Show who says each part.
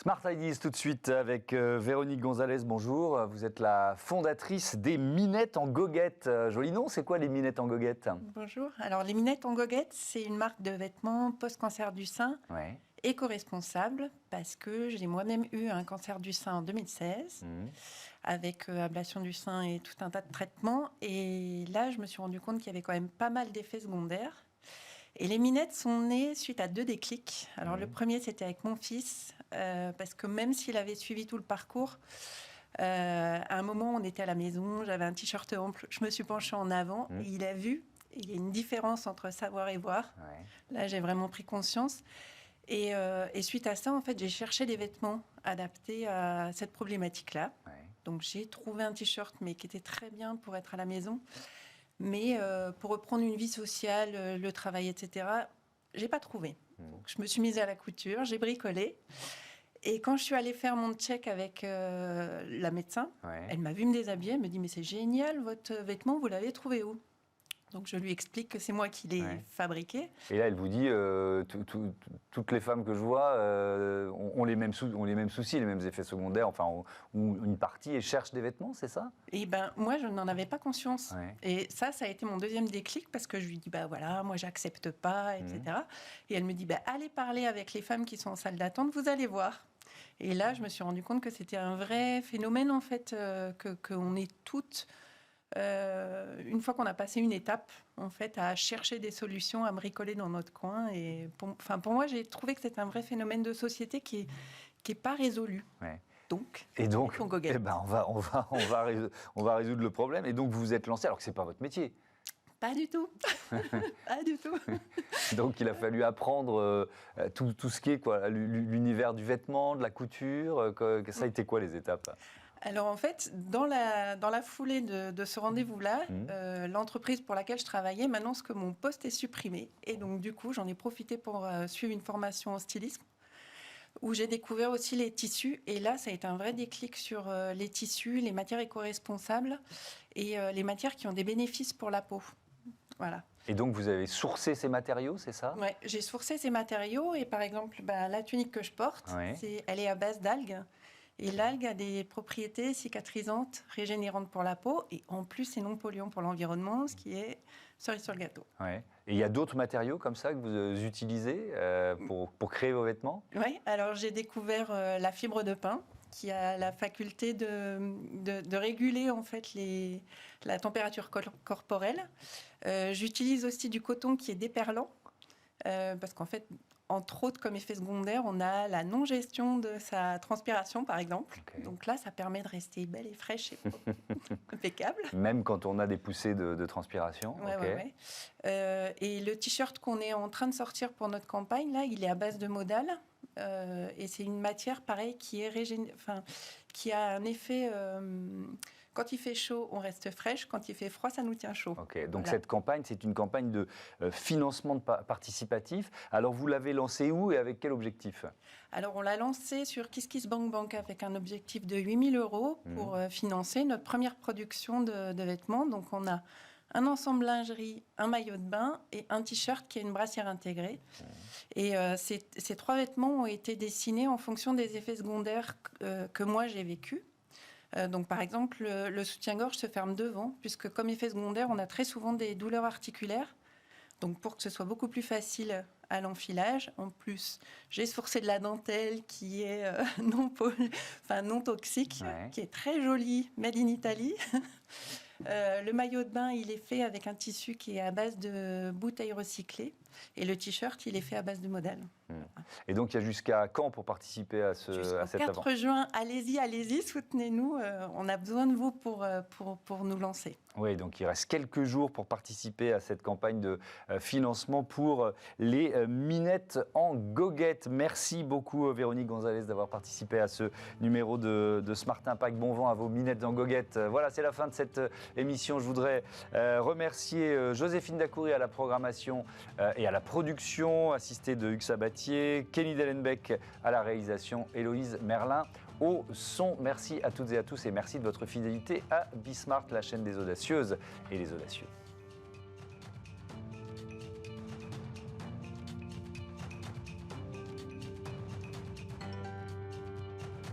Speaker 1: Smart Ideas tout de suite avec Véronique Gonzalez, bonjour. Vous êtes la fondatrice des Minettes en goguette. Joli nom, c'est quoi les Minettes en goguette?
Speaker 2: Bonjour. Alors les Minettes en goguette, c'est une marque de vêtements post-cancer du sein,
Speaker 1: Ouais.
Speaker 2: éco-responsable, parce que j'ai moi-même eu un cancer du sein en 2016, avec ablation du sein et tout un tas de traitements. Et là, je me suis rendu compte qu'il y avait quand même pas mal d'effets secondaires. Et les Minettes sont nées suite à 2 déclics. Alors le premier, c'était avec mon fils, parce que même s'il avait suivi tout le parcours, à un moment, on était à la maison, j'avais un t-shirt ample, je me suis penchée en avant et il a vu. Il y a une différence entre savoir et voir.
Speaker 1: Ouais.
Speaker 2: Là, j'ai vraiment pris conscience. Et suite à ça, en fait, j'ai cherché des vêtements adaptés à cette problématique-là.
Speaker 1: Ouais.
Speaker 2: Donc, j'ai trouvé un t-shirt, mais qui était très bien pour être à la maison. Mais pour reprendre une vie sociale, le travail, etc., j'ai pas trouvé. Donc, je me suis mise à la couture, j'ai bricolé. Et quand je suis allée faire mon check avec la médecin,
Speaker 1: Ouais.
Speaker 2: elle m'a vu me déshabiller, elle me dit « Mais c'est génial, votre vêtement, vous l'avez trouvé où ?» Donc je lui explique que c'est moi qui l'ai fabriqué.
Speaker 1: Et là, elle vous dit, toutes les femmes que je vois ont les mêmes soucis, les mêmes effets secondaires, enfin, ou une partie, et cherchent des vêtements, c'est ça?
Speaker 2: Et ben moi, je n'en avais pas conscience.
Speaker 1: Ouais.
Speaker 2: Et ça a été mon deuxième déclic parce que je lui dis, bah voilà, moi, j'accepte pas, etc. Et elle me dit, bah allez parler avec les femmes qui sont en salle d'attente, vous allez voir. Et là, je me suis rendu compte que c'était un vrai phénomène, en fait, qu'on est toutes... une fois qu'on a passé une étape, en fait, à chercher des solutions, à bricoler dans notre coin. Et pour moi, j'ai trouvé que c'est un vrai phénomène de société qui est pas résolu.
Speaker 1: Ouais.
Speaker 2: Donc,
Speaker 1: Et donc,
Speaker 2: eh
Speaker 1: ben, on va résoudre le problème. Et donc, vous vous êtes lancé, alors que c'est pas votre métier.
Speaker 2: pas du tout. Pas du tout.
Speaker 1: Donc, il a fallu apprendre tout ce qui est quoi, l'univers du vêtement, de la couture. Ça a été quoi les étapes?
Speaker 2: Alors en fait, dans la foulée de ce rendez-vous-là, l'entreprise pour laquelle je travaillais m'annonce que mon poste est supprimé. Et donc du coup, j'en ai profité pour suivre une formation en stylisme où j'ai découvert aussi les tissus. Et là, ça a été un vrai déclic sur les tissus, les matières éco-responsables et les matières qui ont des bénéfices pour la peau. Voilà.
Speaker 1: Et donc, vous avez sourcé ces matériaux, c'est ça?
Speaker 2: Ouais, j'ai sourcé ces matériaux et par exemple, la tunique que je porte, elle est à base d'algues. Et l'algue a des propriétés cicatrisantes, régénérantes pour la peau, et en plus, c'est non polluant pour l'environnement, ce qui est cerise sur le gâteau.
Speaker 1: Ouais. Et il y a d'autres matériaux comme ça que vous utilisez pour créer vos vêtements?
Speaker 2: Oui, alors j'ai découvert la fibre de pin, qui a la faculté de réguler en fait la température corporelle. J'utilise aussi du coton qui est déperlant, parce qu'en fait, entre autres, comme effet secondaire, on a la non-gestion de sa transpiration, par exemple. Okay. Donc là, ça permet de rester belle et fraîche et impeccable.
Speaker 1: Même quand on a des poussées de transpiration.
Speaker 2: Ouais, okay. Et le t-shirt qu'on est en train de sortir pour notre campagne, là, il est à base de modal. Et c'est une matière, pareil, qui a un effet... quand il fait chaud, on reste fraîche. Quand il fait froid, ça nous tient chaud.
Speaker 1: Ok, donc cette campagne, c'est une campagne de financement participatif. Alors, vous l'avez lancée où et avec quel objectif?
Speaker 2: Alors, on l'a lancée sur KissKissBankBank avec un objectif de 8 000 € pour financer notre première production de vêtements. Donc, on a un ensemble lingerie, un maillot de bain et un t-shirt qui a une brassière intégrée. Et ces 3 vêtements ont été dessinés en fonction des effets secondaires que moi j'ai vécus. Donc, par exemple, le soutien-gorge se ferme devant, puisque comme effet secondaire, on a très souvent des douleurs articulaires. Donc, pour que ce soit beaucoup plus facile à l'enfilage, en plus, j'ai sourcé de la dentelle qui est non toxique, qui est très jolie, made in Italy. Le maillot de bain, il est fait avec un tissu qui est à base de bouteilles recyclées. Et le t-shirt, il est fait à base de modal.
Speaker 1: Et donc, il y a jusqu'à quand pour participer à cette aventure?
Speaker 2: 4 juin, allez-y, soutenez-nous. On a besoin de vous pour nous lancer.
Speaker 1: Oui, donc il reste quelques jours pour participer à cette campagne de financement pour les Minettes en goguette. Merci beaucoup Véronique Gonzalez d'avoir participé à ce numéro de Smart Impact. Bon vent à vos Minettes en goguette. Voilà, c'est la fin de cette émission. Je voudrais remercier Joséphine Dacoury à la programmation et à la production, assistée de Hugues Sabatier, Kenny Dellenbeck à la réalisation, Héloïse Merlin au son. Merci à toutes et à tous et merci de votre fidélité à Bismart, la chaîne des audacieuses et les audacieux.